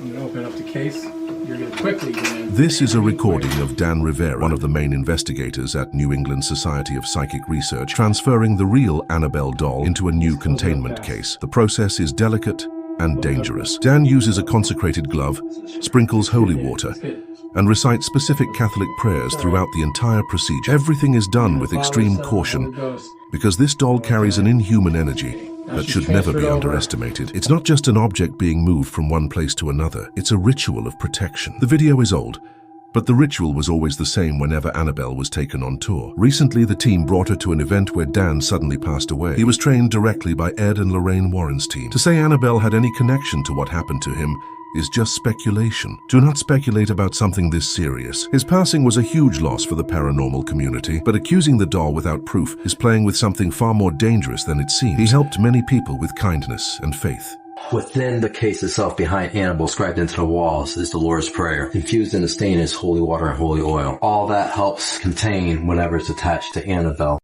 I'm going to open up the case. You're going to quickly get in. This is a recording of Dan Rivera, one of the main investigators at New England Society of Psychic Research, transferring the real Annabelle doll into a new containment case. The process is delicate and dangerous. Dan uses a consecrated glove, sprinkles holy water, and recites specific Catholic prayers throughout the entire procedure. Everything is done with extreme caution because this doll carries an inhuman energy that should never be underestimated. It's not just an object being moved from one place to another. It's a ritual of protection. The video is old, but the ritual was always the same whenever Annabelle was taken on tour. Recently, the team brought her to an event where Dan suddenly passed away. He was trained directly by Ed and Lorraine Warren's team. To say Annabelle had any connection to what happened to him is just speculation. Do not speculate about something this serious. His passing was a huge loss for the paranormal community, but accusing the doll without proof is playing with something far more dangerous than it seems. He helped many people with kindness and faith. Within the case itself, behind Annabelle, scribed into the walls, is the Lord's Prayer. Infused in the stain is holy water and holy oil. All that helps contain whatever is attached to Annabelle.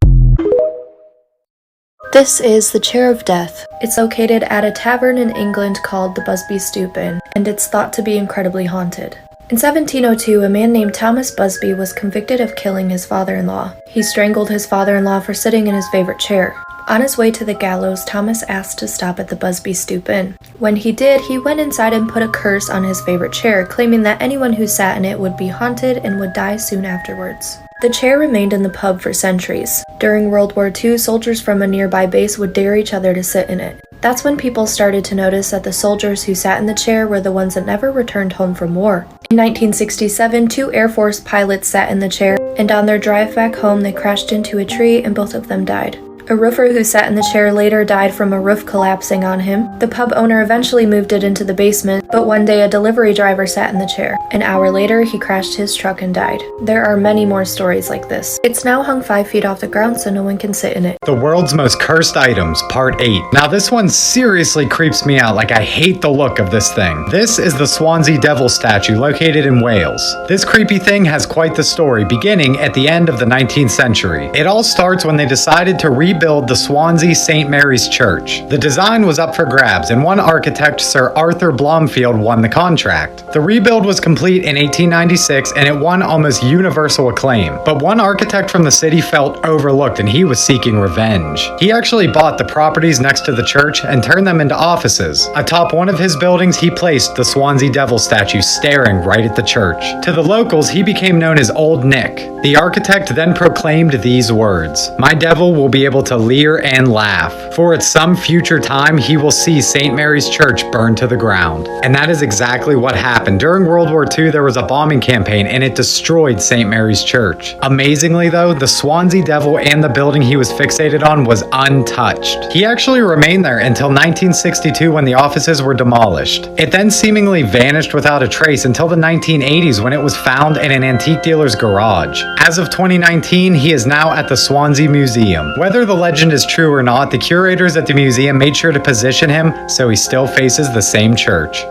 This is the Chair of Death. It's located at a tavern in England called the Busby Stoop Inn, and it's thought to be incredibly haunted. In 1702, a man named Thomas Busby was convicted of killing his father-in-law. He strangled his father-in-law for sitting in his favorite chair. On his way to the gallows, Thomas asked to stop at the Busby Stoop Inn. When he did, he went inside and put a curse on his favorite chair, claiming that anyone who sat in it would be haunted and would die soon afterwards. The chair remained in the pub for centuries. During World War II, soldiers from a nearby base would dare each other to sit in it. That's when people started to notice that the soldiers who sat in the chair were the ones that never returned home from war. In 1967, 2 Air Force pilots sat in the chair, and on their drive back home they crashed into a tree and both of them died. A roofer who sat in the chair later died from a roof collapsing on him. The pub owner eventually moved it into the basement, but one day a delivery driver sat in the chair. An hour later, he crashed his truck and died. There are many more stories like this. It's now hung 5 feet off the ground so no one can sit in it. The World's Most Cursed Items, Part 8. Now this one seriously creeps me out, like I hate the look of this thing. This is the Swansea Devil statue located in Wales. This creepy thing has quite the story, beginning at the end of the 19th century. It all starts when they decided to rebuild the Swansea St. Mary's Church. The design was up for grabs, and one architect, Sir Arthur Blomfield, won the contract. The rebuild was complete in 1896, and it won almost universal acclaim. But one architect from the city felt overlooked, and he was seeking revenge. He actually bought the properties next to the church and turned them into offices. Atop one of his buildings, he placed the Swansea Devil statue staring right at the church. To the locals, he became known as Old Nick. The architect then proclaimed these words: "My devil will be able to leer and laugh, for at some future time he will see St. Mary's Church burn to the ground." And that is exactly what happened. During World War II, there was a bombing campaign and it destroyed St. Mary's Church. Amazingly though, the Swansea Devil and the building he was fixated on was untouched. He actually remained there until 1962 when the offices were demolished. It then seemingly vanished without a trace until the 1980s when it was found in an antique dealer's garage. As of 2019, he is now at the Swansea Museum. Whether the legend is true or not, the curators at the museum made sure to position him so he still faces the same church.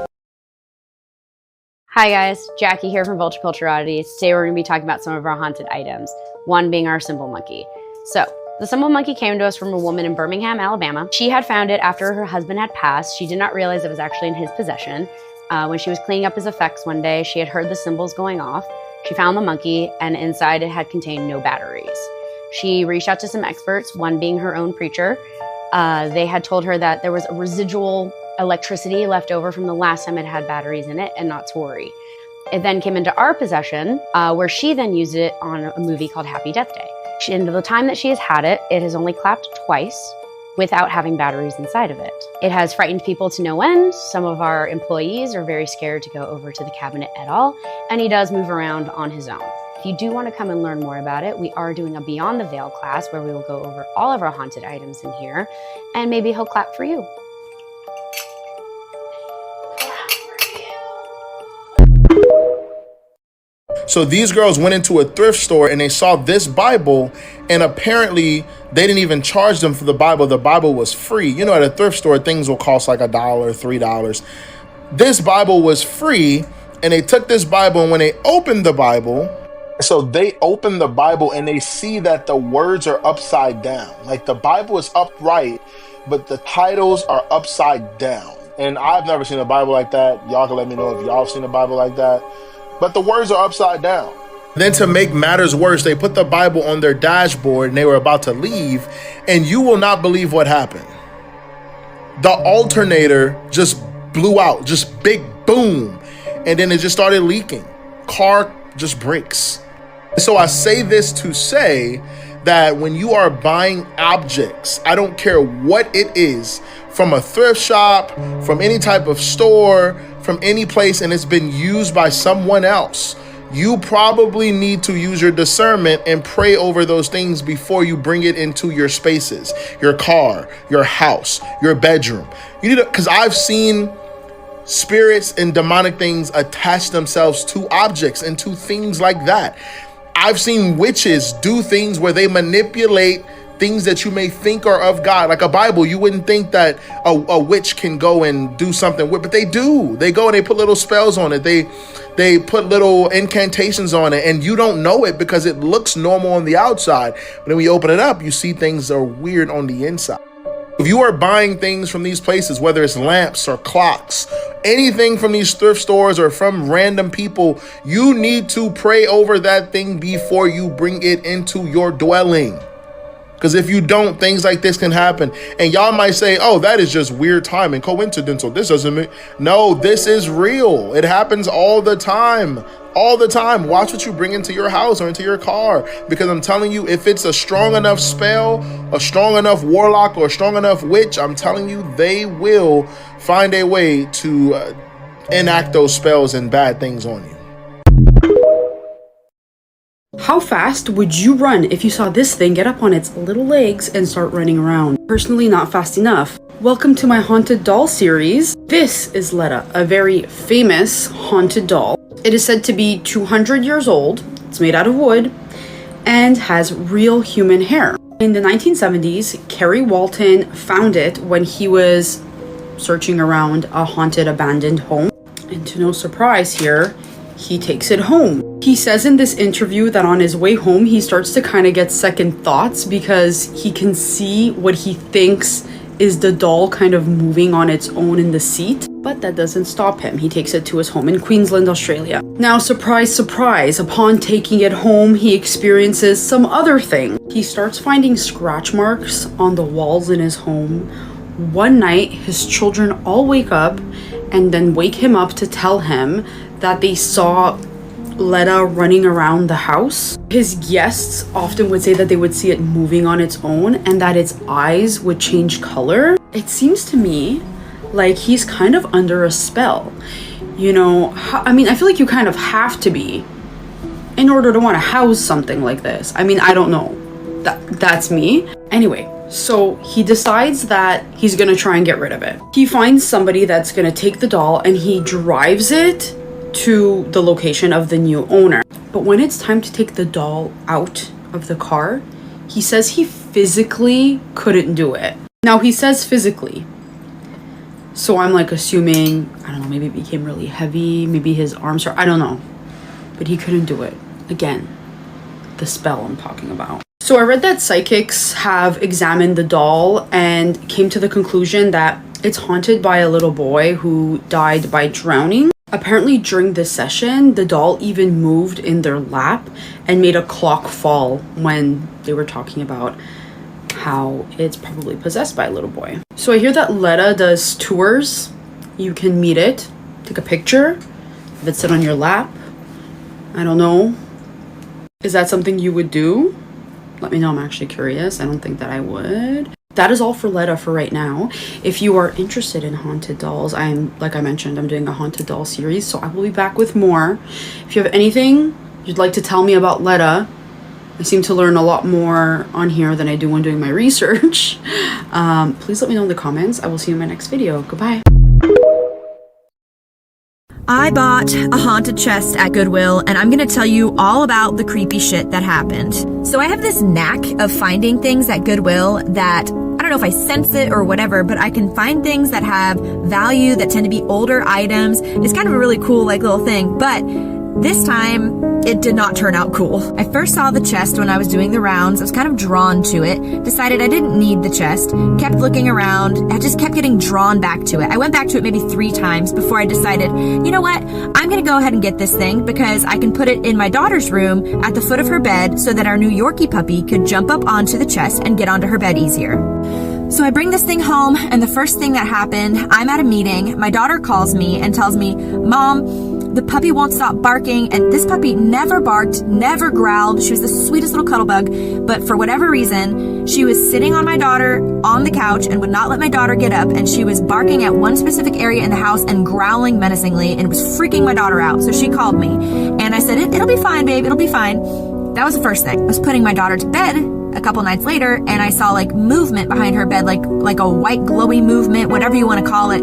Hi guys, Jackie here from Vulture Culture Oddities. Today we're going to be talking about some of our haunted items, one being our symbol monkey. So, the symbol monkey came to us from a woman in Birmingham, Alabama. She had found it after her husband had passed. She did not realize it was actually in his possession. When she was cleaning up his effects one day, she had heard the symbols going off. She found the monkey, and inside it had contained no batteries. She reached out to some experts, one being her own preacher. They had told her that there was a residual electricity left over from the last time it had batteries in it and not to worry. It then came into our possession, where she then used it on a movie called Happy Death Day. In the time that she has had it, it has only clapped twice without having batteries inside of it. It has frightened people to no end. Some of our employees are very scared to go over to the cabinet at all, and he does move around on his own. If you do want to come and learn more about it, we are doing a Beyond the Veil class where we will go over all of our haunted items in here, and maybe he'll clap for you. So these girls went into a thrift store and they saw this Bible, and apparently they didn't even charge them for the Bible. The Bible was free. You know, at a thrift store, things will cost like $1, $3. This Bible was free, and they took this Bible, and when they opened the Bible, so they open the Bible and they see that the words are upside down. Like the Bible is upright, but the titles are upside down. And I've never seen a Bible like that. Y'all can let me know if y'all have seen a Bible like that. But the words are upside down. Then to make matters worse, they put the Bible on their dashboard and they were about to leave, and you will not believe what happened. The alternator just blew out, just big boom, and then it just started leaking. Car just breaks. So I say this to say that when you are buying objects, I don't care what it is, from a thrift shop, from any type of store, from any place, and it's been used by someone else, you probably need to use your discernment and pray over those things before you bring it into your spaces, your car, your house, your bedroom. You need to, because I've seen spirits and demonic things attach themselves to objects and to things like that. I've seen witches do things where they manipulate things that you may think are of God. Like a Bible, you wouldn't think that a witch can go and do something with, but they do. They go and they put little spells on it. They put little incantations on it, and you don't know it because it looks normal on the outside. But then when you open it up, you see things are weird on the inside. If you are buying things from these places, whether it's lamps or clocks, anything from these thrift stores or from random people, you need to pray over that thing before you bring it into your dwelling. Because if you don't, things like this can happen. And y'all might say, oh, that is just weird timing, coincidental. This doesn't mean, no, this is real. It happens all the time. All the time. Watch what you bring into your house or into your car. Because I'm telling you, if it's a strong enough spell, a strong enough warlock, or a strong enough witch, I'm telling you, they will find a way to enact those spells and bad things on you. How fast would you run if you saw this thing get up on its little legs and start running around? Personally, not fast enough. Welcome to my haunted doll series. This is Letta, a very famous haunted doll. It is said to be 200 years old, it's made out of wood, and has real human hair. In the 1970s, Kerry Walton found it when he was searching around a haunted abandoned home. And to no surprise here, he takes it home. He says in this interview that on his way home, he starts to kind of get second thoughts because he can see what he thinks is the doll kind of moving on its own in the seat. But that doesn't stop him. He takes it to his home in Queensland, Australia. Now, surprise, surprise, upon taking it home, he experiences some other thing. He starts finding scratch marks on the walls in his home. One night, his children all wake up and then wake him up to tell him that they saw Letta running around the house. His guests often would say that they would see it moving on its own and that its eyes would change color. It seems to me like he's kind of under a spell. You know, I mean, I feel like you kind of have to be in order to want to house something like this. I mean, I don't know. That's me. Anyway, so he decides that he's gonna try and get rid of it. He finds somebody that's gonna take the doll and he drives it to the location of the new owner. But when it's time to take the doll out of the car, he says he physically couldn't do it. Now he says physically, so I'm like assuming, I don't know, maybe it became really heavy, maybe his arms are, I don't know, but he couldn't do it. Again, the spell I'm talking about. So I read that psychics have examined the doll and came to the conclusion that it's haunted by a little boy who died by drowning. Apparently during this session, the doll even moved in their lap and made a clock fall when they were talking about how it's probably possessed by a little boy. So I hear that Letta does tours. You can meet it, take a picture, have it sit on your lap. I don't know. Is that something you would do? Let me know, I'm actually curious. I don't think that I would. That is all for Letta for right now. If you are interested in haunted dolls, like I mentioned, I'm doing a haunted doll series, so I will be back with more. If you have anything you'd like to tell me about Letta, I seem to learn a lot more on here than I do when doing my research. Please let me know in the comments. I will see you in my next video. Goodbye. I bought a haunted chest at Goodwill, and I'm gonna tell you all about the creepy shit that happened. So I have this knack of finding things at Goodwill that, I don't know if I sense it or whatever, but I can find things that have value, that tend to be older items. It's kind of a really cool, like, little thing, but this time, it did not turn out cool. I first saw the chest when I was doing the rounds. I was kind of drawn to it, decided I didn't need the chest, kept looking around. I just kept getting drawn back to it. I went back to it maybe 3 times before I decided, you know what? I'm gonna go ahead and get this thing because I can put it in my daughter's room at the foot of her bed so that our new Yorkie puppy could jump up onto the chest and get onto her bed easier. So I bring this thing home, and the first thing that happened, I'm at a meeting. My daughter calls me and tells me, Mom, the puppy won't stop barking, and this puppy never barked, never growled. She was the sweetest little cuddle bug, but for whatever reason, she was sitting on my daughter on the couch and would not let my daughter get up, and she was barking at one specific area in the house and growling menacingly, and it was freaking my daughter out. So she called me, and I said, it'll be fine, babe, it'll be fine. That was the first thing. I was putting my daughter to bed a couple nights later, and I saw like movement behind her bed, like a white glowy movement, whatever you want to call it.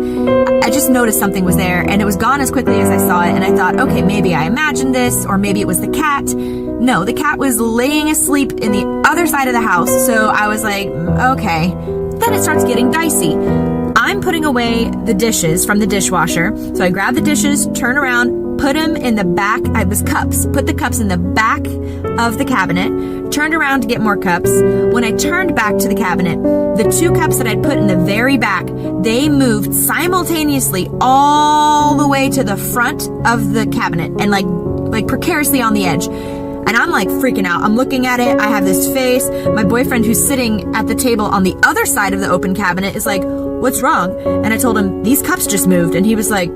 I just noticed something was there, and it was gone as quickly as I saw it, and I thought, okay, maybe I imagined this, or maybe it was the cat. No, the cat was laying asleep in the other side of the house, so I was like, okay. Then it starts getting dicey. I'm putting away the dishes from the dishwasher, so I grab the dishes, turn around, put them in the back. It was cups. Put the cups in the back of the cabinet, turned around to get more cups. When I turned back to the cabinet, the 2 cups that I'd put in the very back, they moved simultaneously all the way to the front of the cabinet and like precariously on the edge. And I'm like freaking out. I'm looking at it. I have this face. My boyfriend, who's sitting at the table on the other side of the open cabinet, is like, what's wrong? And I told him, these cups just moved. And he was like,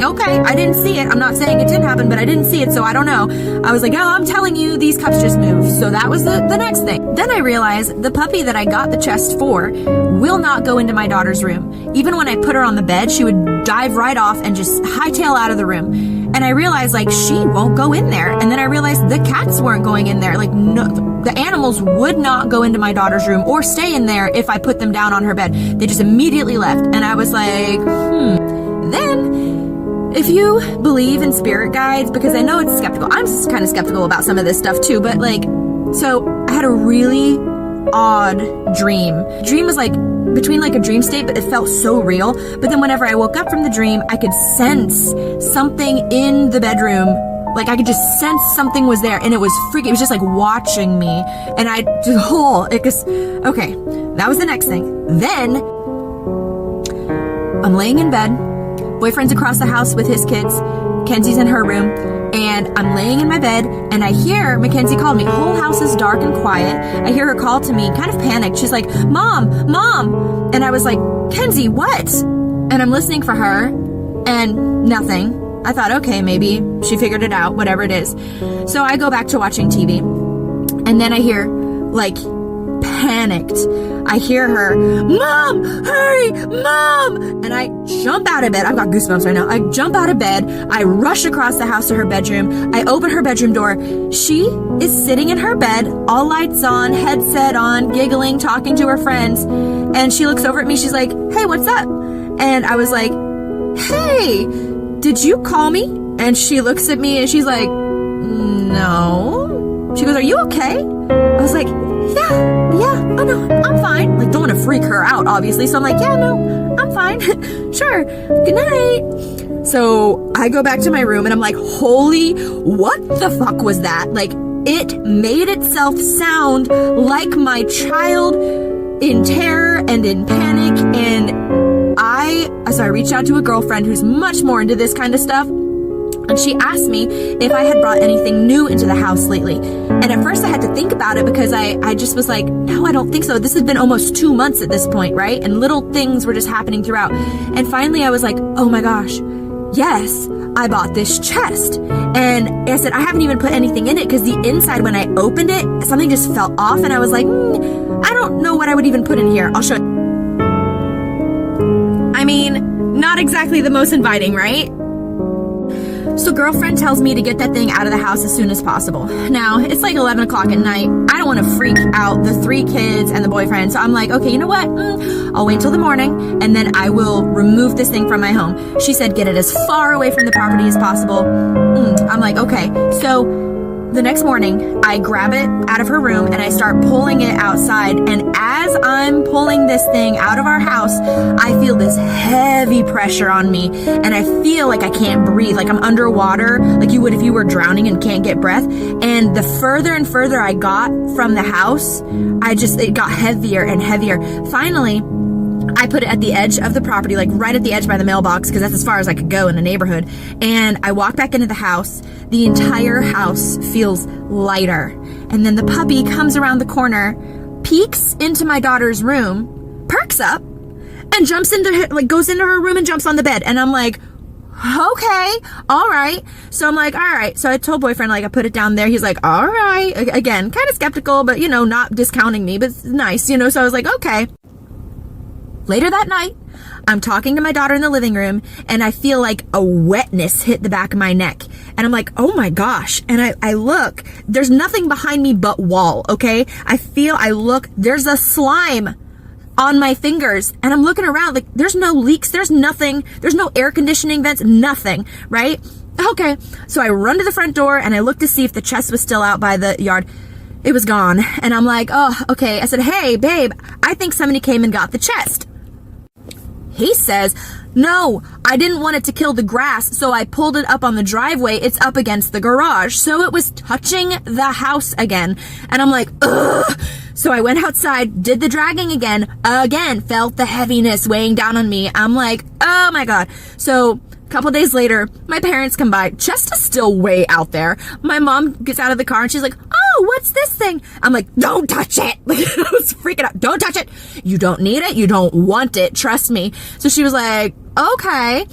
okay, I didn't see it. I'm not saying it didn't happen, but I didn't see it, so I don't know. I was like, oh, I'm telling you, these cups just moved. So that was the next thing. Then I realized the puppy that I got the chest for will not go into my daughter's room. Even when I put her on the bed, she would dive right off and just hightail out of the room. And I realized, like, she won't go in there. And then I realized the cats weren't going in there. Like, no, the animals would not go into my daughter's room or stay in there if I put them down on her bed. They just immediately left. And I was like, Then, if you believe in spirit guides, because I know it's skeptical, I'm kind of skeptical about some of this stuff too, but like, so I had a really odd dream. Dream was like between like a dream state, but it felt so real. But then whenever I woke up from the dream, I could sense something in the bedroom. Like I could just sense something was there, and it was freaky. It was just like watching me, and I just okay, that was the next thing. Then I'm laying in bed. Boyfriend's across the house with his kids. Kenzie's in her room, and I'm laying in my bed, and I hear Mackenzie call me. Whole house is dark and quiet. I hear her call to me, kind of panicked. She's like, Mom, Mom. And I was like, Kenzie, what? And I'm listening for her, and nothing. I thought, okay, maybe she figured it out, whatever it is. So I go back to watching TV, and then I hear, like, panicked. I hear her, Mom, hurry, Mom! And I jump out of bed. I've got goosebumps right now. I jump out of bed. I rush across the house to her bedroom. I open her bedroom door. She is sitting in her bed, all lights on, headset on, giggling, talking to her friends. And she looks over at me. She's like, hey, what's up? And I was like, hey, did you call me? And she looks at me and she's like, no. She goes, are you okay? I was like, yeah, oh no, I'm fine. Like, don't want to freak her out, obviously. So I'm like, yeah, no, I'm fine. Sure, good night. So I go back to my room and I'm like, holy, what the fuck was that? Like, it made itself sound like my child in terror and in panic. And I reached out to a girlfriend who's much more into this kind of stuff. And she asked me if I had brought anything new into the house lately. And at first I had to think about it because I just was like, no, I don't think so. This has been almost 2 months at this point, right? And little things were just happening throughout. And finally I was like, oh my gosh, yes, I bought this chest. And I said, I haven't even put anything in it because the inside, when I opened it, something just fell off. And I was like, I don't know what I would even put in here. I'll show you. I mean, not exactly the most inviting, right? So girlfriend tells me to get that thing out of the house as soon as possible. Now, it's like 11 o'clock at night. I don't want to freak out the 3 kids and the boyfriend. So I'm like, okay, you know what? I'll wait till the morning and then I will remove this thing from my home. She said, get it as far away from the property as possible. I'm like, okay. So the next morning, I grab it out of her room and I start pulling it outside. And as I'm pulling this thing out of our house, I feel this heavy pressure on me. And I feel like I can't breathe, like I'm underwater, like you would if you were drowning and can't get breath. And the further and further I got from the house, it got heavier and heavier. Finally, I put it at the edge of the property, like right at the edge by the mailbox, because that's as far as I could go in the neighborhood. And I walk back into the house. The entire house feels lighter. And then the puppy comes around the corner, peeks into my daughter's room, perks up, and goes into her room and jumps on the bed. And I'm like, okay, all right. So I'm like, all right. So I told boyfriend, like, I put it down there. He's like, all right. Again, kind of skeptical, but, not discounting me, but it's nice, So I was like, okay. Later that night, I'm talking to my daughter in the living room and I feel like a wetness hit the back of my neck. And I'm like, oh my gosh. And I look, there's nothing behind me but wall, okay? I look, there's a slime on my fingers and I'm looking around like there's no leaks, there's nothing, there's no air conditioning vents, nothing, right? Okay, so I run to the front door and I look to see if the chest was still out by the yard. It was gone. And I'm like, oh, okay. I said, hey, babe, I think somebody came and got the chest. He says, no, I didn't want it to kill the grass, so I pulled it up on the driveway. It's up against the garage. So it was touching the house again. And I'm like, ugh. So I went outside, did the dragging again, felt the heaviness weighing down on me. I'm like, oh my God. So a couple days later, my parents come by. Chest is still way out there. My mom gets out of the car and she's like, oh, what's this thing? I'm like, don't touch it. Like, I was freaking out. Don't touch it. You don't need it. You don't want it. Trust me. So she was like, okay.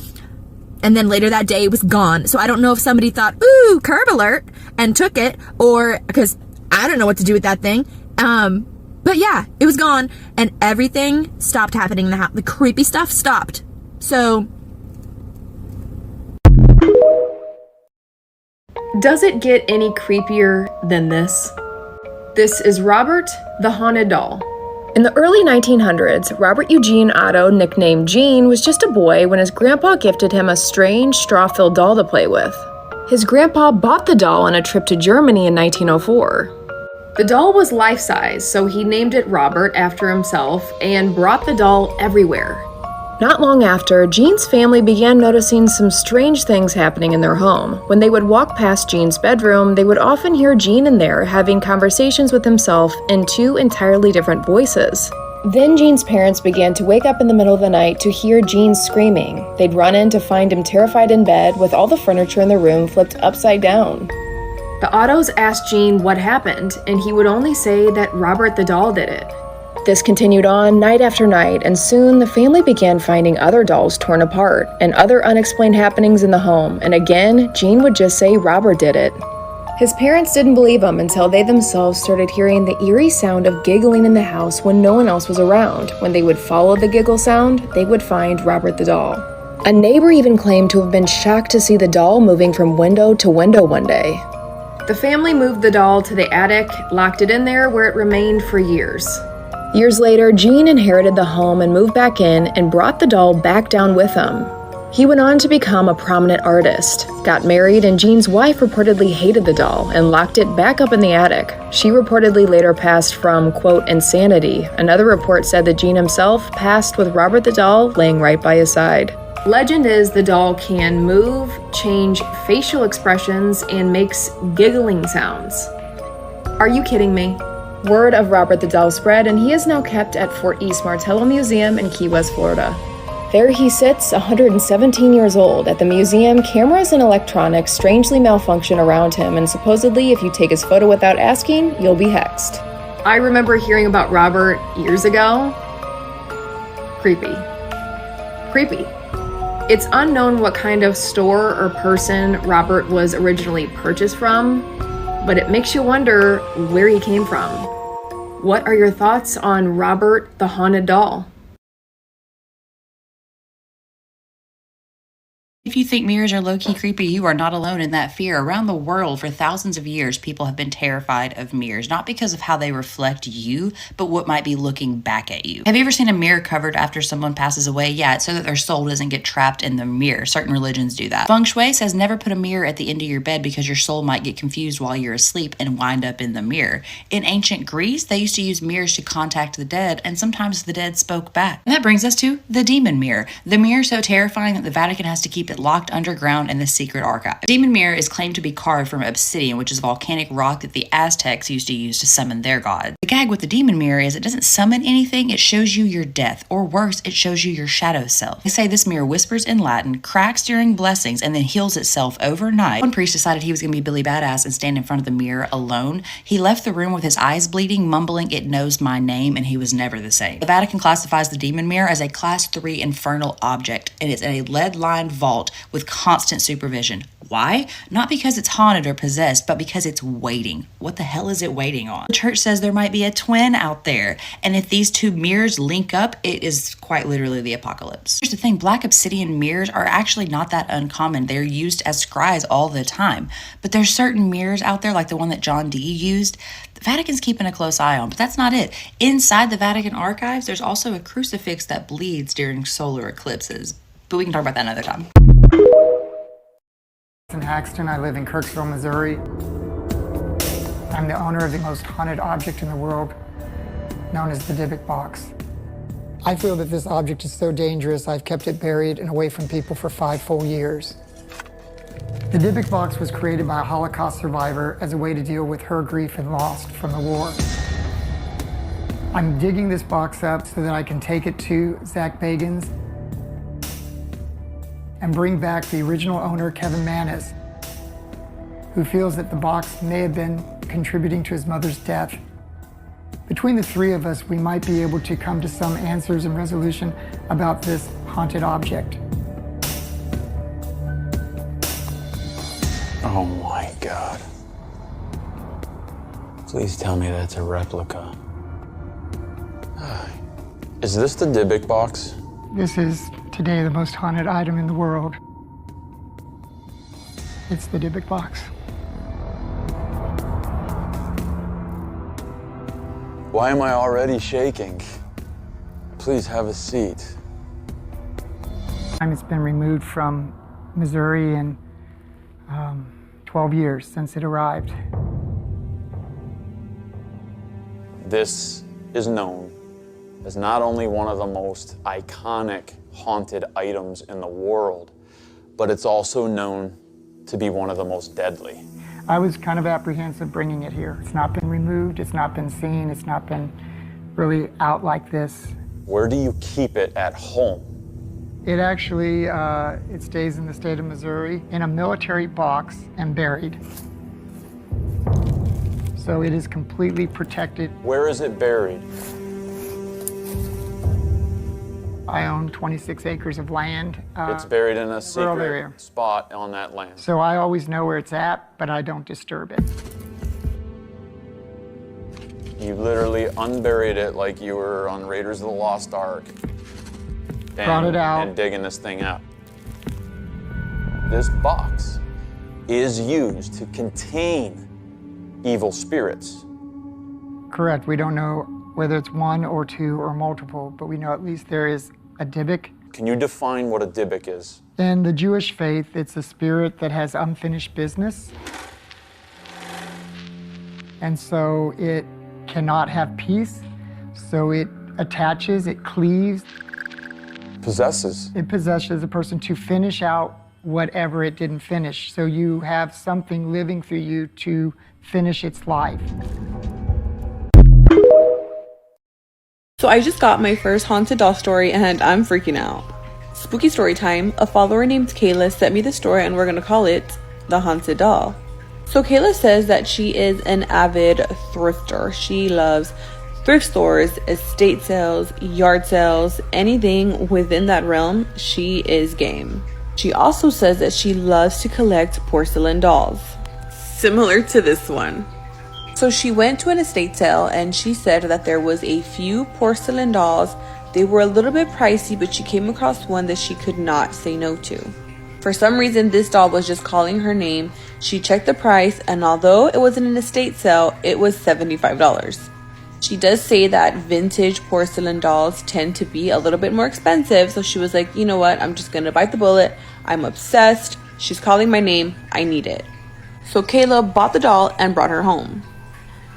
And then later that day it was gone. So I don't know if somebody thought, ooh, curb alert, and took it, or because I don't know what to do with that thing. But yeah, it was gone and everything stopped happening in the house. The creepy stuff stopped. So does it get any creepier than this? This is Robert the Haunted Doll. In the early 1900s, Robert Eugene Otto, nicknamed Gene, was just a boy when his grandpa gifted him a strange straw-filled doll to play with. His grandpa bought the doll on a trip to Germany in 1904. The doll was life-size, so he named it Robert after himself and brought the doll everywhere. Not long after, Gene's family began noticing some strange things happening in their home. When they would walk past Gene's bedroom, they would often hear Gene in there having conversations with himself in two entirely different voices. Then Gene's parents began to wake up in the middle of the night to hear Gene screaming. They'd run in to find him terrified in bed with all the furniture in the room flipped upside down. The Ottos asked Gene what happened, and he would only say that Robert the doll did it. This continued on night after night, and soon the family began finding other dolls torn apart and other unexplained happenings in the home, and again, Gene would just say Robert did it. His parents didn't believe him until they themselves started hearing the eerie sound of giggling in the house when no one else was around. When they would follow the giggle sound, they would find Robert the doll. A neighbor even claimed to have been shocked to see the doll moving from window to window one day. The family moved the doll to the attic, locked it in there where it remained for years. Years later, Gene inherited the home and moved back in and brought the doll back down with him. He went on to become a prominent artist, got married, and Gene's wife reportedly hated the doll and locked it back up in the attic. She reportedly later passed from, quote, insanity. Another report said that Gene himself passed with Robert the doll laying right by his side. Legend is the doll can move, change facial expressions, and makes giggling sounds. Are you kidding me? Word of Robert the doll spread, and he is now kept at Fort East Martello Museum in Key West, Florida. There he sits, 117 years old. At the museum, cameras and electronics strangely malfunction around him, and supposedly if you take his photo without asking, you'll be hexed. I remember hearing about Robert years ago. Creepy. Creepy. It's unknown what kind of store or person Robert was originally purchased from, but it makes you wonder where he came from. What are your thoughts on Robert the Haunted Doll? If If you think mirrors are low-key creepy, you are not alone in that fear. Around the world, for thousands of years, people have been terrified of mirrors, not because of how they reflect you, but what might be looking back at you. Have you ever seen a mirror covered after someone passes away? Yeah, it's so that their soul doesn't get trapped in the mirror. Certain religions do that. Feng Shui says never put a mirror at the end of your bed because your soul might get confused while you're asleep and wind up in the mirror. In ancient Greece, they used to use mirrors to contact the dead, and sometimes the dead spoke back. And that brings us to the demon mirror. The mirror so terrifying that the Vatican has to keep it locked underground in the secret archive. The demon mirror is claimed to be carved from obsidian, which is volcanic rock that the Aztecs used to use to summon their gods. The gag with the demon mirror is it doesn't summon anything, it shows you your death, or worse, it shows you your shadow self. They say this mirror whispers in Latin, cracks during blessings, and then heals itself overnight. One priest decided he was going to be Billy Badass and stand in front of the mirror alone. He left the room with his eyes bleeding, mumbling, "It knows my name," and he was never the same. The Vatican classifies the demon mirror as a Class 3 infernal object, and it's in a lead-lined vault with constant supervision. Why? Not because it's haunted or possessed, but because it's waiting. What the hell is it waiting on? The church says there might be a twin out there, and if these two mirrors link up, it is quite literally the apocalypse. Here's the thing, black obsidian mirrors are actually not that uncommon. They're used as scries all the time, but there's certain mirrors out there, like the one that John Dee used, the Vatican's keeping a close eye on, but that's not it. Inside the Vatican archives, there's also a crucifix that bleeds during solar eclipses, but we can talk about that another time. In Haxton, I live in Kirksville, Missouri. I'm the owner of the most haunted object in the world, known as the Dybbuk box. I feel that this object is so dangerous, I've kept it buried and away from people for 5 full years. The Dybbuk box was created by a Holocaust survivor as a way to deal with her grief and loss from the war. I'm digging this box up so that I can take it to Zach Bagans and bring back the original owner, Kevin Manis, who feels that the box may have been contributing to his mother's death. Between the three of us, we might be able to come to some answers and resolution about this haunted object. Oh my God. Please tell me that's a replica. Is this the Dybbuk box? This is today the most haunted item in the world. It's the Dybbuk box. Why am I already shaking? Please have a seat. It's been removed from Missouri in 12 years since it arrived. This is known as not only one of the most iconic haunted items in the world, but it's also known to be one of the most deadly. I was kind of apprehensive bringing it here. It's not been removed, it's not been seen, it's not been really out like this. Where do you keep it at home? It actually, it stays in the state of Missouri in a military box and buried. So it is completely protected. Where is it buried? I own 26 acres of land. It's buried in a secret area. spot on that land. So I always know where it's at, but I don't disturb it. You literally unburied it like you were on Raiders of the Lost Ark. Brought it out. And digging this thing out. This box is used to contain evil spirits. Correct. We don't know whether it's one or two or multiple, but we know at least there is a Dybbuk. Can you define what a Dybbuk is? In the Jewish faith, it's a spirit that has unfinished business. And so it cannot have peace, so it attaches, it cleaves. Possesses. It possesses a person to finish out whatever it didn't finish. So you have something living through you to finish its life. So I just got my first haunted doll story and I'm freaking out. Spooky story time. A follower named Kayla sent me the story and we're gonna call it The Haunted Doll. So Kayla says that she is an avid thrifter. She loves thrift stores, estate sales, yard sales, anything within that realm, she is game. She also says that she loves to collect porcelain dolls, similar to this one. So she went to an estate sale and she said that there was a few porcelain dolls. They were a little bit pricey, but she came across one that she could not say no to. For some reason, this doll was just calling her name. She checked the price, and although it wasn't an estate sale, it was $75. She does say that vintage porcelain dolls tend to be a little bit more expensive, so she was like, you know what, I'm just gonna bite the bullet. I'm obsessed. She's calling my name. I need it. So Kayla bought the doll and brought her home.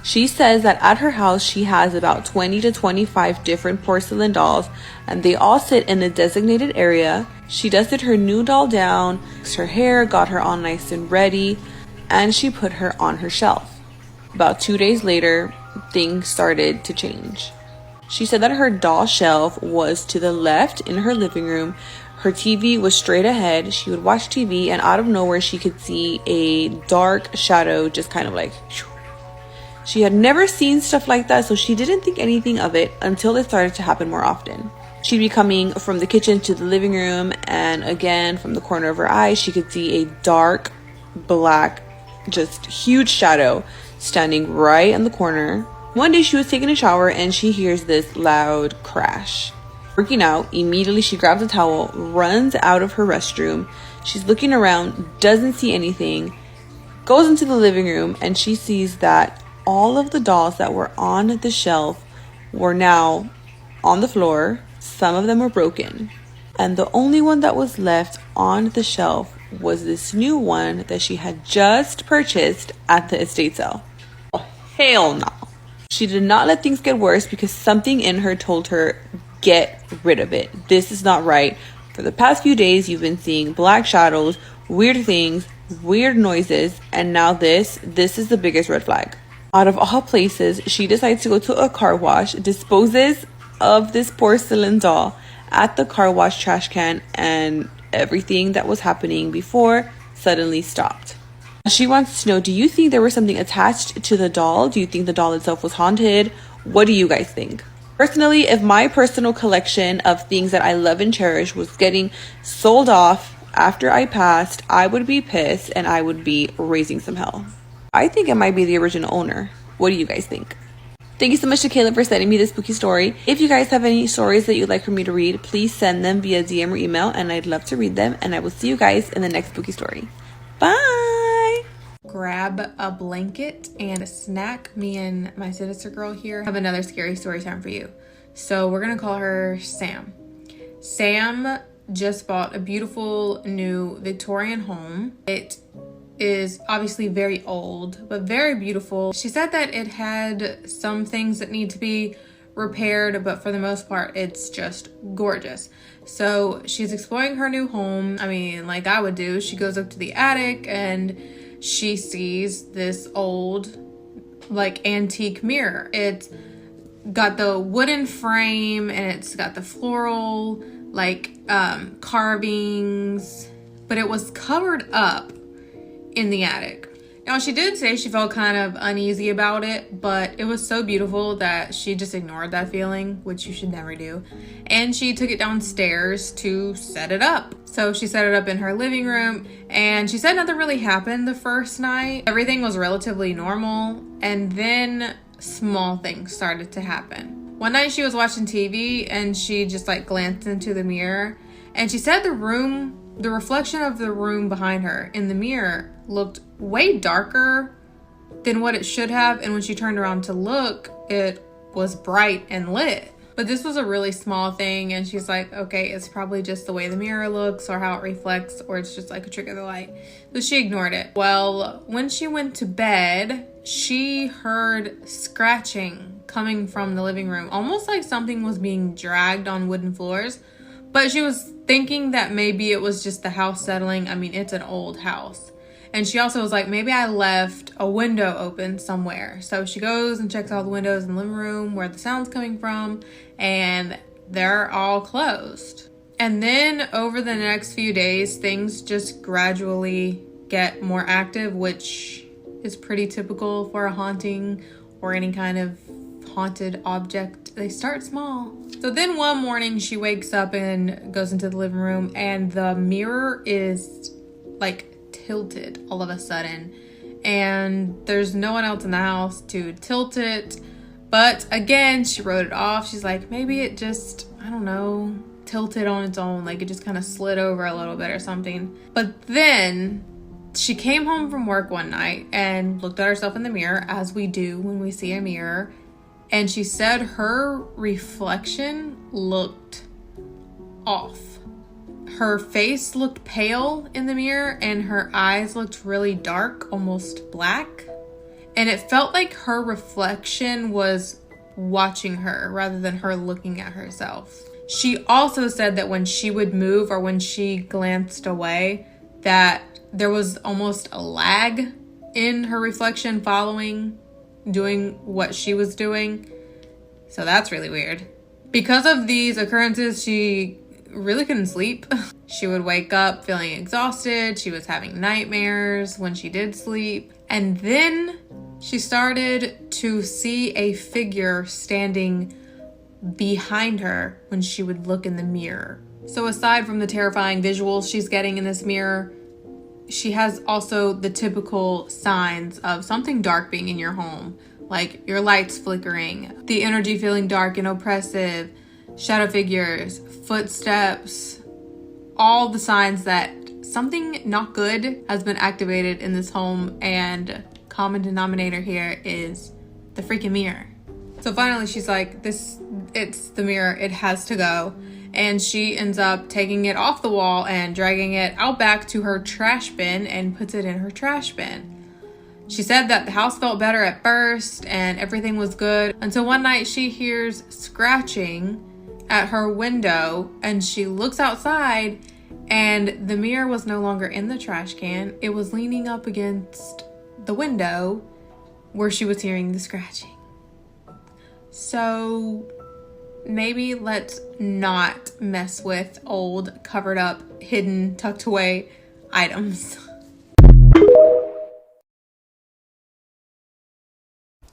She says that at her house, she has about 20 to 25 different porcelain dolls, and they all sit in a designated area. She dusted her new doll down, fixed her hair, got her all nice and ready, and she put her on her shelf. About 2 days later, things started to change. She said that her doll shelf was to the left in her living room. Her TV was straight ahead. She would watch TV, and out of nowhere, she could see a dark shadow just kind of like... She had never seen stuff like that, so she didn't think anything of it until it started to happen more often. She'd be coming from the kitchen to the living room, and again, from the corner of her eye, she could see a dark, black, just huge shadow standing right in the corner. One day she was taking a shower and she hears this loud crash. Freaking out, immediately she grabs a towel, runs out of her restroom. She's looking around, doesn't see anything, goes into the living room, and she sees that all of the dolls that were on the shelf were now on the floor. Some of them were broken. And the only one that was left on the shelf was this new one that she had just purchased at the estate sale. Oh, hell no. She did not let things get worse because something in her told her, get rid of it. This is not right. For the past few days, you've been seeing black shadows, weird things, weird noises, and now this is the biggest red flag. Out of all places, she decides to go to a car wash, disposes of this porcelain doll at the car wash trash can, and everything that was happening before suddenly stopped. She wants to know, do you think there was something attached to the doll? Do you think the doll itself was haunted? What do you guys think? Personally, if my personal collection of things that I love and cherish was getting sold off after I passed, I would be pissed and I would be raising some hell. I think it might be the original owner. What do you guys think? Thank you so much to Caleb for sending me this spooky story. If you guys have any stories that you'd like for me to read, please send them via DM or email, and I'd love to read them. And I will see you guys in the next spooky story. Bye! Grab a blanket and a snack. Me and my sinister girl here have another scary story time for you. So we're gonna call her Sam. Sam just bought a beautiful new Victorian home. It is obviously very old, but very beautiful. She said that it had some things that need to be repaired, but for the most part, it's just gorgeous. So she's exploring her new home. I mean, like I would do. She goes up to the attic and she sees this old, like, antique mirror. It's got the wooden frame and it's got the floral, like, carvings, but it was covered up in the attic. Now, she did say she felt kind of uneasy about it, but it was so beautiful that she just ignored that feeling, which you should never do. And she took it downstairs to set it up. So she set it up in her living room, and she said nothing really happened the first night. Everything was relatively normal, and then small things started to happen. One night she was watching TV and she just like glanced into the mirror, and she said the reflection of the room behind her in the mirror looked way darker than what it should have, and when she turned around to look, it was bright and lit. But this was a really small thing, and she's like, okay, it's probably just the way the mirror looks or how it reflects, or it's just like a trick of the light. So she ignored it. Well, when she went to bed, she heard scratching coming from the living room, almost like something was being dragged on wooden floors. But she was thinking that maybe it was just the house settling. I mean, it's an old house. And she also was like, maybe I left a window open somewhere. So she goes and checks all the windows in the living room where the sound's coming from, and they're all closed. And then over the next few days, things just gradually get more active, which is pretty typical for a haunting or any kind of haunted object. They start small. So then one morning she wakes up and goes into the living room, and the mirror is like tilted all of a sudden, and there's no one else in the house to tilt it. But again, she wrote it off. She's like, maybe it just, I don't know, tilted on its own, like it just kind of slid over a little bit or something. But then she came home from work one night and looked at herself in the mirror, as we do when we see a mirror, and she said her reflection looked off. Her face looked pale in the mirror and her eyes looked really dark, almost black. And it felt like her reflection was watching her rather than her looking at herself. She also said that when she would move or when she glanced away, that there was almost a lag in her reflection following, doing what she was doing. So that's really weird. Because of these occurrences, she really couldn't sleep. She would wake up feeling exhausted. She was having nightmares when she did sleep. And then she started to see a figure standing behind her when she would look in the mirror. So aside from the terrifying visuals she's getting in this mirror, she has also the typical signs of something dark being in your home, like your lights flickering, the energy feeling dark and oppressive, shadow figures, footsteps, all the signs that something not good has been activated in this home, and common denominator here is the freaking mirror. So finally she's like, it's the mirror, it has to go. And she ends up taking it off the wall and dragging it out back to her trash bin and puts it in her trash bin. She said that the house felt better at first and everything was good until one night she hears scratching at her window and she looks outside and the mirror was no longer in the trash can. It was leaning up against the window where she was hearing the scratching. So maybe let's not mess with old, covered up, hidden, tucked away items.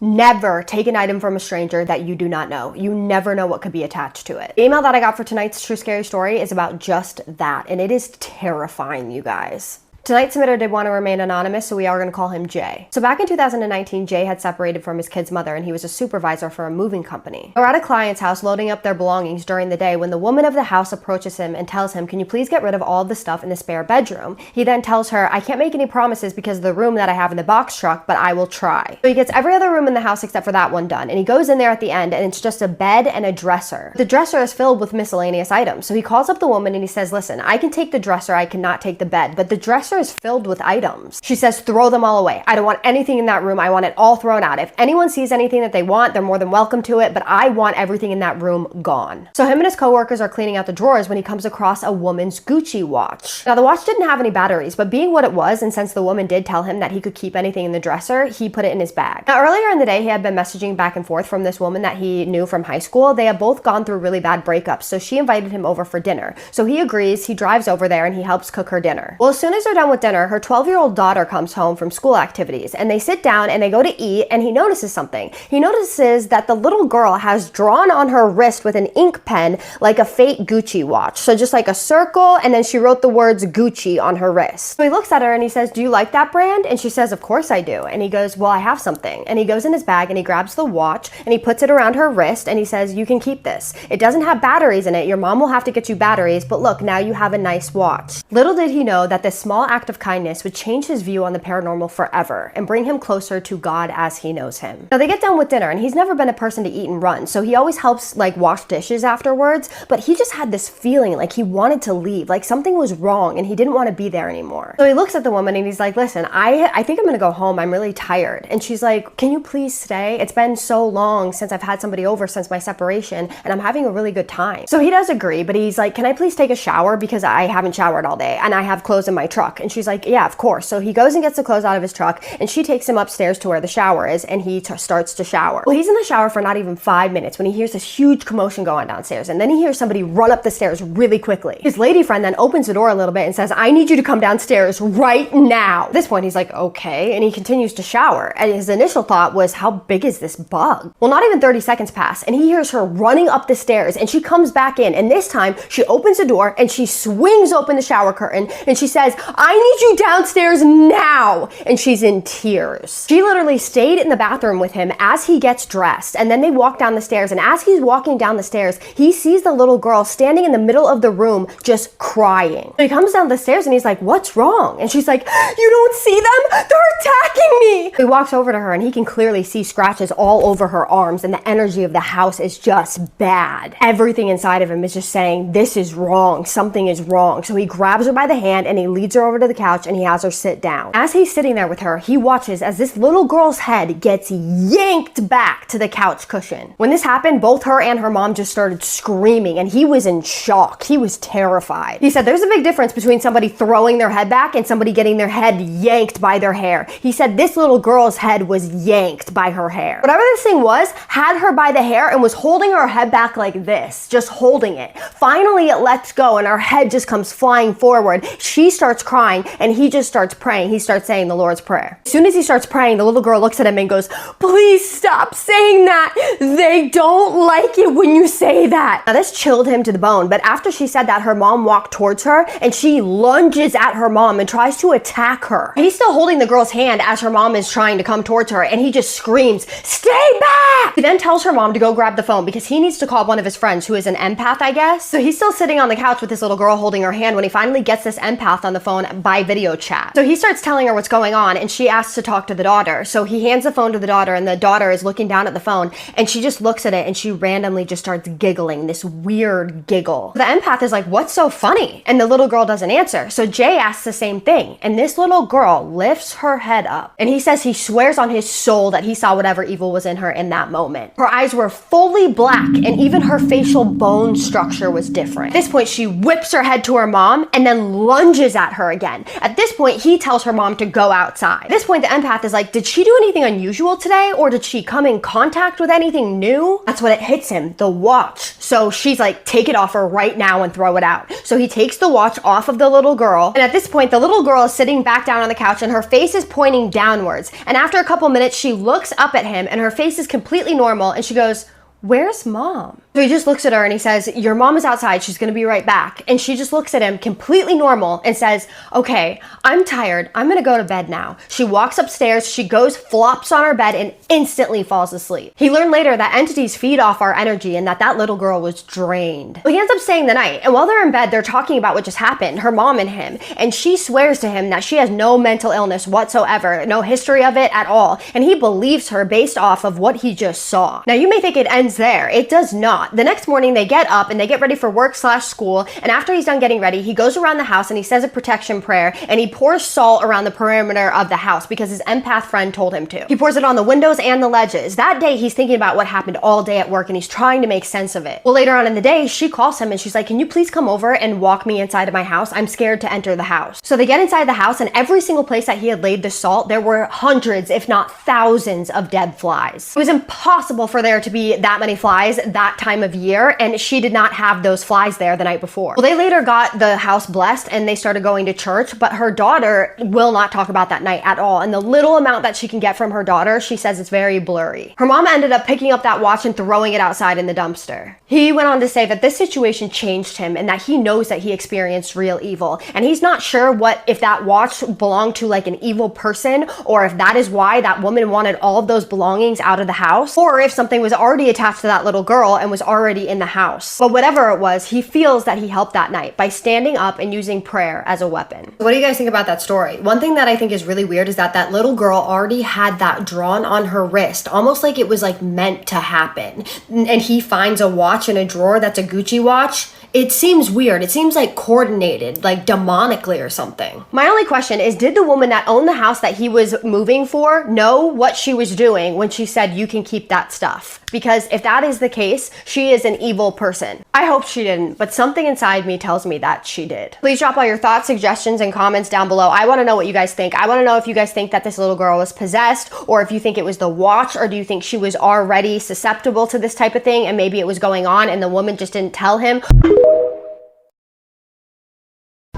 Never take an item from a stranger that you do not know. You never know what could be attached to it. The email that I got for tonight's True Scary Story is about just that, and it is terrifying, you guys. Tonight's submitter did want to remain anonymous, so we are going to call him Jay. So back in 2019, Jay had separated from his kid's mother and he was a supervisor for a moving company. They were at a client's house loading up their belongings during the day when the woman of the house approaches him and tells him, "Can you please get rid of all the stuff in the spare bedroom?" He then tells her, "I can't make any promises because of the room that I have in the box truck, but I will try." So he gets every other room in the house except for that one done, and he goes in there at the end and it's just a bed and a dresser. The dresser is filled with miscellaneous items. So he calls up the woman and he says, "Listen, I can take the dresser, I cannot take the bed, but the dresser is filled with items." She says, "Throw them all away. I don't want anything in that room. I want it all thrown out. If anyone sees anything that they want, they're more than welcome to it, but I want everything in that room gone." So him and his coworkers are cleaning out the drawers when he comes across a woman's Gucci watch. Now the watch didn't have any batteries, but being what it was, and since the woman did tell him that he could keep anything in the dresser, he put it in his bag. Now earlier in the day, he had been messaging back and forth from this woman that he knew from high school. They had both gone through really bad breakups, so she invited him over for dinner. So he agrees, he drives over there and he helps cook her dinner. Well, as soon as they're done with dinner, her 12-year-old daughter comes home from school activities and they sit down and they go to eat, and he notices something. He notices that the little girl has drawn on her wrist with an ink pen like a fake Gucci watch. So just like a circle, and then she wrote the words Gucci on her wrist. So he looks at her and he says, "Do you like that brand?" And she says, "Of course I do." And he goes, "Well, I have something." And he goes in his bag and he grabs the watch and he puts it around her wrist and he says, "You can keep this. It doesn't have batteries in it. Your mom will have to get you batteries, but look, now you have a nice watch." Little did he know that this small act of kindness would change his view on the paranormal forever and bring him closer to God as he knows him. Now they get done with dinner and he's never been a person to eat and run, so he always helps like wash dishes afterwards, but he just had this feeling like he wanted to leave, like something was wrong and he didn't want to be there anymore. So he looks at the woman and he's like, "Listen, I think I'm gonna go home. I'm really tired." And she's like, "Can you please stay? It's been so long since I've had somebody over since my separation and I'm having a really good time." So he does agree, but he's like, "Can I please take a shower because I haven't showered all day and I have clothes in my truck?" And she's like, "Yeah, of course." So he goes and gets the clothes out of his truck and she takes him upstairs to where the shower is and he starts to shower. Well, he's in the shower for not even 5 minutes when he hears this huge commotion go on downstairs, and then he hears somebody run up the stairs really quickly. His lady friend then opens the door a little bit and says, "I need you to come downstairs right now." At this point he's like, "Okay," and he continues to shower, and his initial thought was, how big is this bug? Well, not even 30 seconds pass and he hears her running up the stairs and she comes back in, and this time she opens the door and she swings open the shower curtain and she says, I need you downstairs now. And she's in tears. She literally stayed in the bathroom with him as he gets dressed, and then they walk down the stairs, and as he's walking down the stairs, he sees the little girl standing in the middle of the room just crying. So he comes down the stairs and he's like, what's wrong? And she's like, you don't see them? They're attacking me. He walks over to her and he can clearly see scratches all over her arms, and the energy of the house is just bad. Everything inside of him is just saying, this is wrong, something is wrong. So he grabs her by the hand and he leads her over to the couch and he has her sit down. As he's sitting there with her, he watches as this little girl's head gets yanked back to the couch cushion. When this happened, both her and her mom just started screaming, and he was in shock. He was terrified. He said there's a big difference between somebody throwing their head back and somebody getting their head yanked by their hair. He said this little girl's head was yanked by her hair. Whatever this thing was, had her by the hair and was holding her head back like this, just holding it. Finally, it lets go and her head just comes flying forward. She starts crying and he just starts praying. He starts saying the Lord's Prayer. As soon as he starts praying, the little girl looks at him and goes, please stop saying that. They don't like it when you say that. Now this chilled him to the bone, but after she said that, her mom walked towards her and she lunges at her mom and tries to attack her. He's still holding the girl's hand as her mom is trying to come towards her, and he just screams, stay back! He then tells her mom to go grab the phone because he needs to call one of his friends who is an empath, I guess. So he's still sitting on the couch with this little girl holding her hand when he finally gets this empath on the phone by video chat. So he starts telling her what's going on and she asks to talk to the daughter. So he hands the phone to the daughter and the daughter is looking down at the phone and she just looks at it and she randomly just starts giggling, this weird giggle. The empath is like, what's so funny? And the little girl doesn't answer. So Jay asks the same thing, and this little girl lifts her head up and he says he swears on his soul that he saw whatever evil was in her in that moment. Her eyes were fully black and even her facial bone structure was different. At this point, she whips her head to her mom and then lunges at her again. At this point, he tells her mom to go outside. At this point, the empath is like, did she do anything unusual today, or did she come in contact with anything new? That's when it hits him, the watch. So she's like, take it off her right now and throw it out. So he takes the watch off of the little girl, and at this point, the little girl is sitting back down on the couch and her face is pointing downwards. And after a couple minutes, she looks up at him and her face is completely normal and she goes, where's mom? So he just looks at her and he says, your mom is outside, she's gonna be right back. And she just looks at him completely normal and says, okay, I'm tired, I'm gonna go to bed now. She walks upstairs, she goes, flops on her bed and instantly falls asleep. He learned later that entities feed off our energy and that little girl was drained. So he ends up staying the night, and while they're in bed, they're talking about what just happened, her mom and him, and she swears to him that she has no mental illness whatsoever, no history of it at all, and he believes her based off of what he just saw. Now you may think it ends there. It does not. The next morning they get up and they get ready for work/school, and after he's done getting ready, he goes around the house and he says a protection prayer and he pours salt around the perimeter of the house because his empath friend told him to. He pours it on the windows and the ledges. That day he's thinking about what happened all day at work and he's trying to make sense of it. Well, later on in the day, she calls him and she's like, can you please come over and walk me inside of my house? I'm scared to enter the house. So they get inside the house, and every single place that he had laid the salt, there were hundreds, if not thousands of dead flies. It was impossible for there to be that many flies that time of year, and she did not have those flies there the night before. Well, they later got the house blessed and they started going to church, but her daughter will not talk about that night at all. And the little amount that she can get from her daughter, she says it's very blurry. Her mom ended up picking up that watch and throwing it outside in the dumpster. He went on to say that this situation changed him and that he knows that he experienced real evil. And he's not sure if that watch belonged to like an evil person, or if that is why that woman wanted all of those belongings out of the house, or if something was already attached to that little girl and was already in the house. But whatever it was, he feels that he helped that night by standing up and using prayer as a weapon. What do you guys think about that story? One thing that I think is really weird is that little girl already had that drawn on her wrist, almost like it was like meant to happen. And he finds a watch in a drawer that's a Gucci watch. It seems weird. It seems like coordinated, like demonically or something. My only question is, did the woman that owned the house that he was moving for know what she was doing when she said, you can keep that stuff? Because if that is the case, she is an evil person. I hope she didn't, but something inside me tells me that she did. Please drop all your thoughts, suggestions, and comments down below. I want to know what you guys think. I want to know if you guys think that this little girl was possessed, or if you think it was the watch, or do you think she was already susceptible to this type of thing and maybe it was going on and the woman just didn't tell him?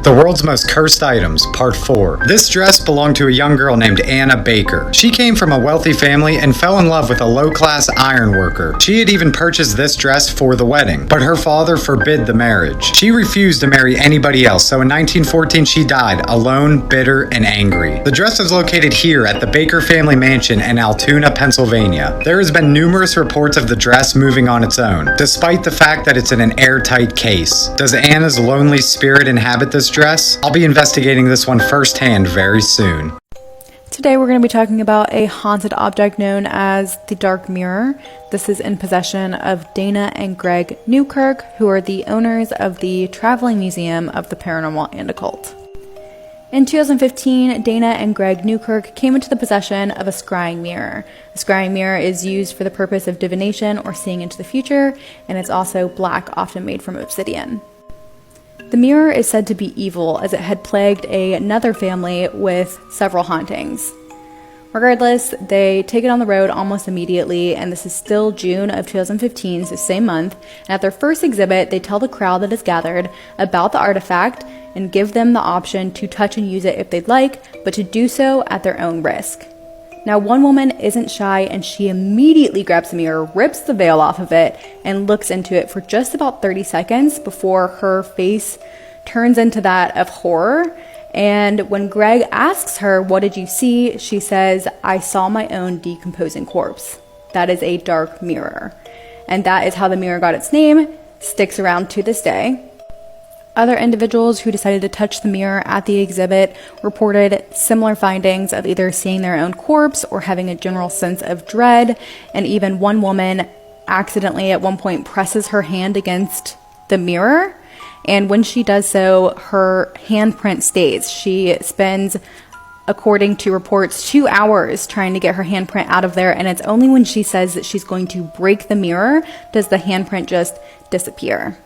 The World's Most Cursed Items, Part 4. This dress belonged to a young girl named Anna Baker. She came from a wealthy family and fell in love with a low-class iron worker. She had even purchased this dress for the wedding, but her father forbid the marriage. She refused to marry anybody else, so in 1914 she died, alone, bitter, and angry. The dress is located here at the Baker family mansion in Altoona, Pennsylvania. There has been numerous reports of the dress moving on its own, despite the fact that it's in an airtight case. Does Anna's lonely spirit inhabit this dress? I'll be investigating this one firsthand very soon. Today we're going to be talking about a haunted object known as the Dark Mirror. This is in possession of Dana and Greg Newkirk, who are the owners of the Traveling Museum of the Paranormal and Occult. In 2015, Dana and Greg Newkirk came into the possession of a scrying mirror. A scrying mirror is used for the purpose of divination or seeing into the future, and it's also black, often made from obsidian. The mirror is said to be evil, as it had plagued another family with several hauntings. Regardless, they take it on the road almost immediately, and this is still June of 2015, so same month. And at their first exhibit, they tell the crowd that is gathered about the artifact and give them the option to touch and use it if they'd like, but to do so at their own risk. Now, one woman isn't shy, and she immediately grabs the mirror, rips the veil off of it, and looks into it for just about 30 seconds before her face turns into that of horror. And when Greg asks her, "What did you see?" she says, "I saw my own decomposing corpse." That is a dark mirror. And that is how the mirror got its name, sticks around to this day. Other individuals who decided to touch the mirror at the exhibit reported similar findings of either seeing their own corpse or having a general sense of dread, and even one woman accidentally at one point presses her hand against the mirror, and when she does so, her handprint stays. She spends, according to reports, 2 hours trying to get her handprint out of there, and it's only when she says that she's going to break the mirror does the handprint just disappear.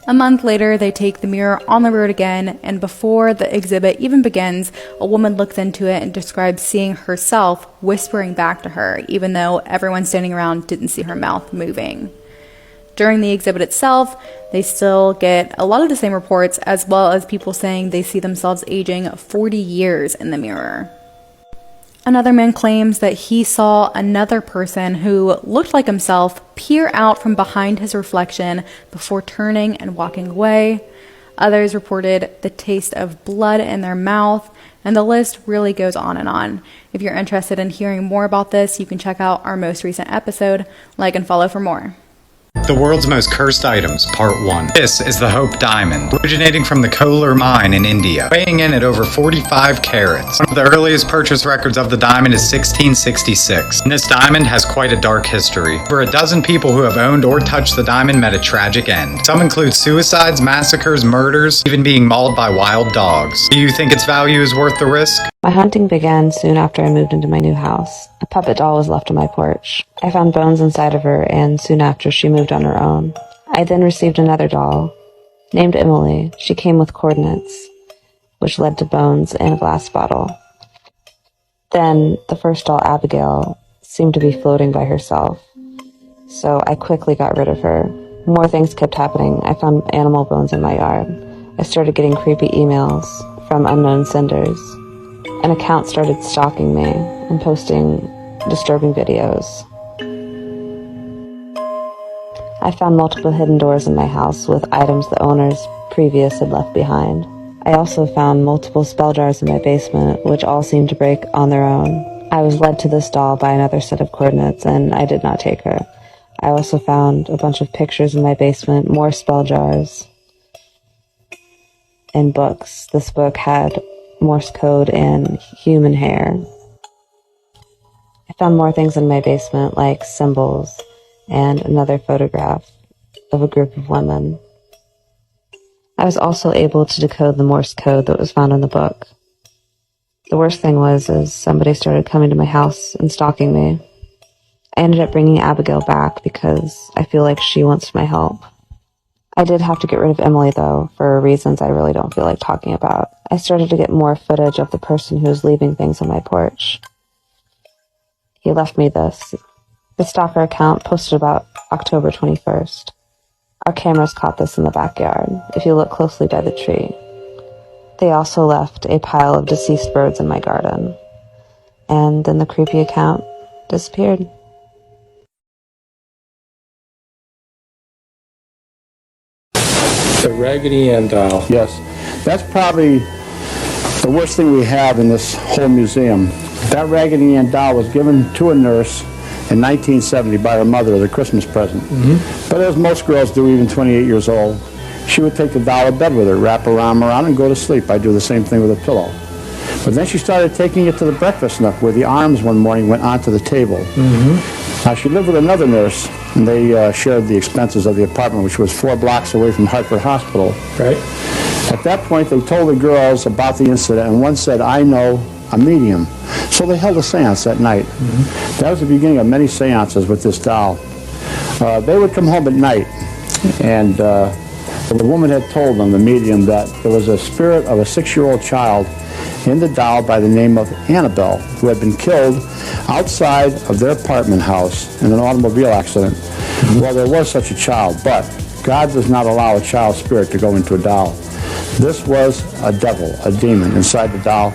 A month later, they take the mirror on the road again, and before the exhibit even begins, a woman looks into it and describes seeing herself whispering back to her, even though everyone standing around didn't see her mouth moving. During the exhibit itself, they still get a lot of the same reports, as well as people saying they see themselves aging 40 years in the mirror. Another man claims that he saw another person who looked like himself peer out from behind his reflection before turning and walking away. Others reported the taste of blood in their mouth, and the list really goes on and on. If you're interested in hearing more about this, you can check out our most recent episode. Like and follow for more. The World's Most Cursed Items, Part 1. This is the Hope Diamond, originating from the Kolar mine in India, weighing in at over 45 carats. One of the earliest purchase records of the diamond is 1666, and this diamond has quite a dark history. Over a dozen people who have owned or touched the diamond met a tragic end. Some include suicides, massacres, murders, even being mauled by wild dogs. Do you think its value is worth the risk? My hunting began soon after I moved into my new house. A puppet doll was left on my porch. I found bones inside of her, and soon after she moved on her own. I then received another doll, named Emily. She came with coordinates, which led to bones in a glass bottle. Then, the first doll, Abigail, seemed to be floating by herself, so I quickly got rid of her. More things kept happening. I found animal bones in my yard. I started getting creepy emails from unknown senders. An account started stalking me and posting disturbing videos. I found multiple hidden doors in my house with items the owners previous had left behind. I also found multiple spell jars in my basement, which all seemed to break on their own. I was led to this doll by another set of coordinates, and I did not take her. I also found a bunch of pictures in my basement, more spell jars, and books. This book had Morse code and human hair. I found more things in my basement, like symbols and another photograph of a group of women. I was also able to decode the Morse code that was found in the book. The worst thing was somebody started coming to my house and stalking me. I ended up bringing Abigail back because I feel like she wants my help. I did have to get rid of Emily, though, for reasons I really don't feel like talking about. I started to get more footage of the person who was leaving things on my porch. He left me this. The stalker account posted about October 21st. Our cameras caught this in the backyard, if you look closely by the tree. They also left a pile of deceased birds in my garden. And then the creepy account disappeared. The Raggedy Ann doll. Yes, that's probably the worst thing we have in this whole museum. That Raggedy Ann doll was given to a nurse in 1970 by her mother as a Christmas present. But as most girls do, even 28 years old, she would take the doll to bed with her, wrap her arm around and go to sleep. I'd do the same thing with a pillow. But then she started taking it to the breakfast nook where the arms one morning went onto the table. Now she lived with another nurse, and they shared the expenses of the apartment, which was 4 blocks away from Hartford Hospital. Right. At that point, they told the girls about the incident, and one said, "I know a medium." So they held a seance that night. That was the beginning of many seances with this doll. They would come home at night, and the woman had told them, the medium, that there was a spirit of a 6-year-old child in the doll by the name of Annabelle, who had been killed outside of their apartment house in an automobile accident. Well, there was such a child, but God does not allow a child spirit to go into a doll. This was a devil, a demon, inside the doll,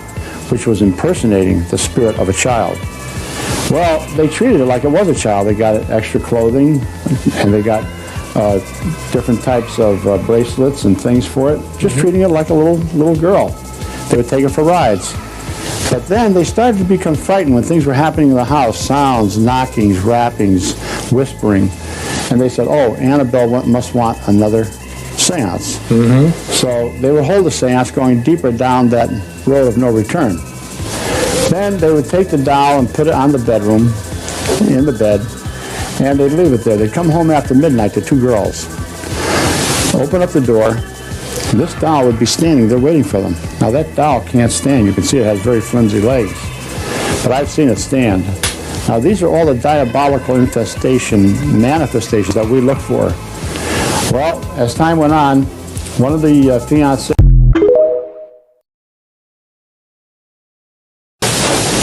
which was impersonating the spirit of a child. Well, they treated it like it was a child. They got extra clothing, and they got different types of bracelets and things for it, just treating it like a little girl. They would take it for rides. But then they started to become frightened when things were happening in the house, sounds, knockings, rappings, whispering. And they said, "Oh, Annabelle must want another seance." So they would hold a seance going deeper down that road of no return. Then they would take the doll and put it on the bedroom, in the bed, and they'd leave it there. They'd come home after midnight, the 2 girls, open up the door. This doll would be standing there waiting for them. Now that doll can't stand. You can see it has very flimsy legs, but I've seen it stand. Now these are all the diabolical manifestations that we look for. Well, as time went on, one of the fiancés,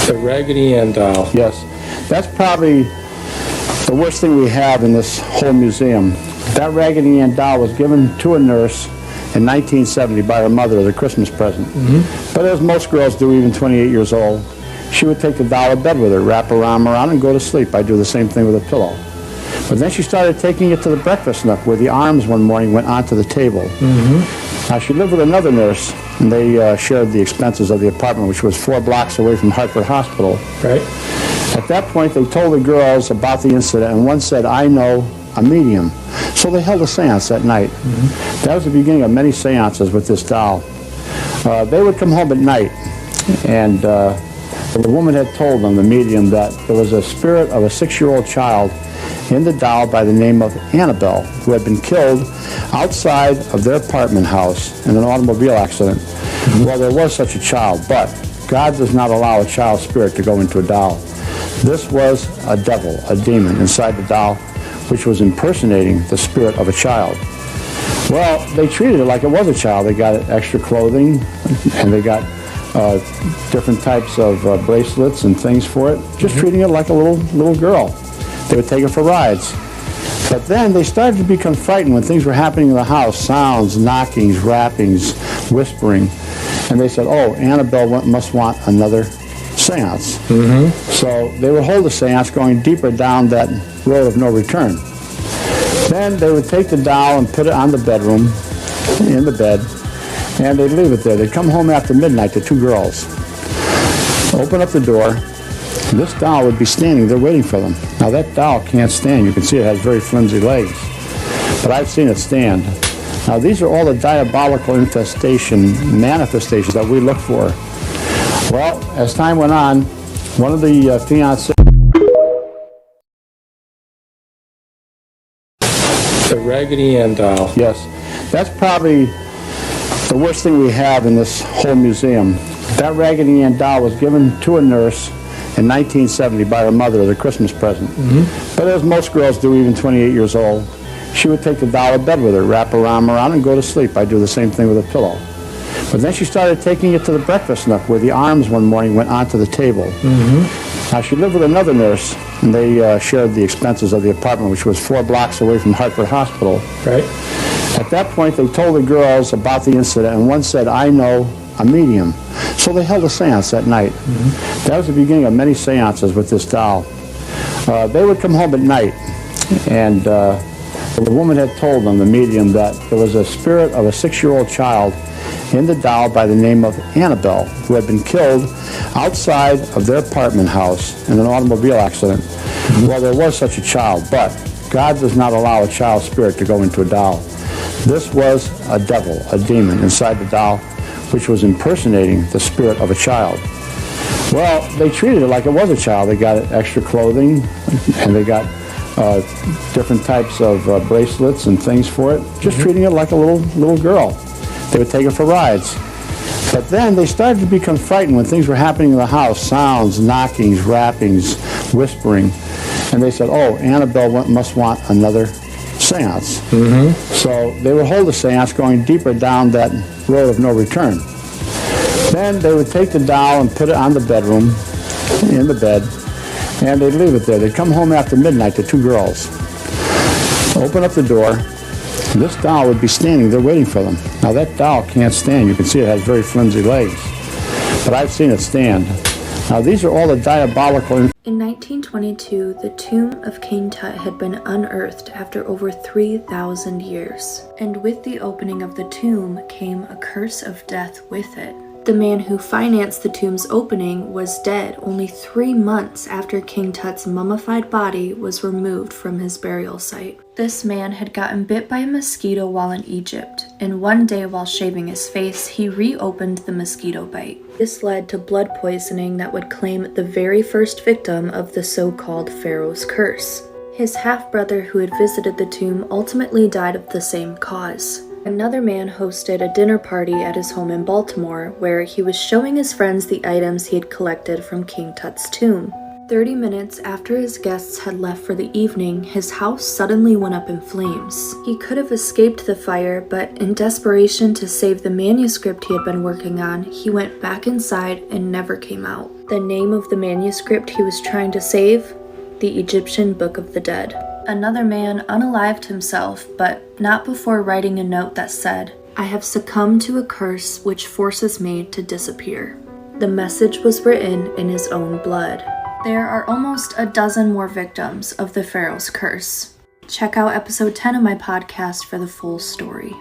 the Raggedy Ann doll. Yes, that's probably the worst thing we have in this whole museum. That Raggedy Ann doll was given to a nurse in 1970 by her mother as a Christmas present. But as most girls do, even 28 years old, she would take the doll to bed with her, wrap her arm around and go to sleep. I'd do the same thing with a pillow. But then she started taking it to the breakfast nook where the arms one morning went onto the table. Now she lived with another nurse, and they shared the expenses of the apartment, which was 4 blocks away from Hartford Hospital. Right. At that point, they told the girls about the incident, and one said, "I know a medium." So they held a seance that night. That was the beginning of many seances with this doll. They would come home at night, and the woman had told them, the medium, that there was a spirit of a 6-year-old child in the doll by the name of Annabelle, who had been killed outside of their apartment house in an automobile accident. Well, there was such a child, but God does not allow a child spirit to go into a doll. This was a devil, a demon, inside the doll, which was impersonating the spirit of a child. Well, they treated it like it was a child. They got extra clothing, and they got different types of bracelets and things for it, just treating it like a little girl. They would take it for rides. But then they started to become frightened when things were happening in the house, sounds, knockings, rappings, whispering. And they said, "Oh, Annabelle must want another seance." So they would hold a seance going deeper down that road of no return. Then they would take the doll and put it on the bedroom, in the bed, and they'd leave it there. They'd come home after midnight, the 2 girls, open up the door. This doll would be standing there waiting for them. Now that doll can't stand. You can see it has very flimsy legs, but I've seen it stand. Now these are all the diabolical manifestations that we look for. Well, as time went on, one of the fiancés, the Raggedy Ann doll. Yes, that's probably the worst thing we have in this whole museum. That Raggedy Ann doll was given to a nurse in 1970 by her mother as a Christmas present. But as most girls do, even 28 years old, she would take the doll to bed with her, wrap her arm around and go to sleep. I'd do the same thing with a pillow. But then she started taking it to the breakfast nook where the arms one morning went onto the table. Now she lived with another nurse, and they shared the expenses of the apartment, which was 4 blocks away from Hartford Hospital. Right. At that point, they told the girls about the incident, and one said, "I know a medium. So they held a seance that night. That was the beginning of many seances with this doll. They would come home at night, and the woman had told them, the medium, that there was a spirit of a 6-year-old child in the doll by the name of Annabelle, who had been killed outside of their apartment house in an automobile accident. Well, there was such a child, but God does not allow a child's spirit to go into a doll. This was a devil, a demon, inside the doll, which was impersonating the spirit of a child. Well, they treated it like it was a child. They got extra clothing, and they got different types of bracelets and things for it, just treating it like a little girl. They would take it for rides. But then they started to become frightened when things were happening in the house, sounds, knockings, rappings, whispering. And they said, oh, Annabelle must want another seance. So they would hold a seance going deeper down that road of no return. Then they would take the doll and put it on the bedroom, in the bed, and they'd leave it there. They'd come home after midnight, the 2 girls, open up the door, and this doll would be standing there waiting for them. Now that doll can't stand. You can see it has very flimsy legs, but I've seen it stand. Now these are all the diabolical... In 1922, the tomb of King Tut had been unearthed after over 3,000 years, and with the opening of the tomb came a curse of death with it. The man who financed the tomb's opening was dead only 3 months after King Tut's mummified body was removed from his burial site. This man had gotten bit by a mosquito while in Egypt, and one day while shaving his face, he reopened the mosquito bite. This led to blood poisoning that would claim the very first victim of the so-called Pharaoh's curse. His half-brother who had visited the tomb ultimately died of the same cause. Another man hosted a dinner party at his home in Baltimore where he was showing his friends the items he had collected from King Tut's tomb. 30 minutes after his guests had left for the evening, his house suddenly went up in flames. He could have escaped the fire, but in desperation to save the manuscript he had been working on, he went back inside and never came out. The name of the manuscript he was trying to save? The Egyptian Book of the Dead. Another man unalived himself, but not before writing a note that said, "I have succumbed to a curse which forces me to disappear." The message was written in his own blood. There are almost a dozen more victims of the Pharaoh's curse. Check out episode 10 of my podcast for the full story.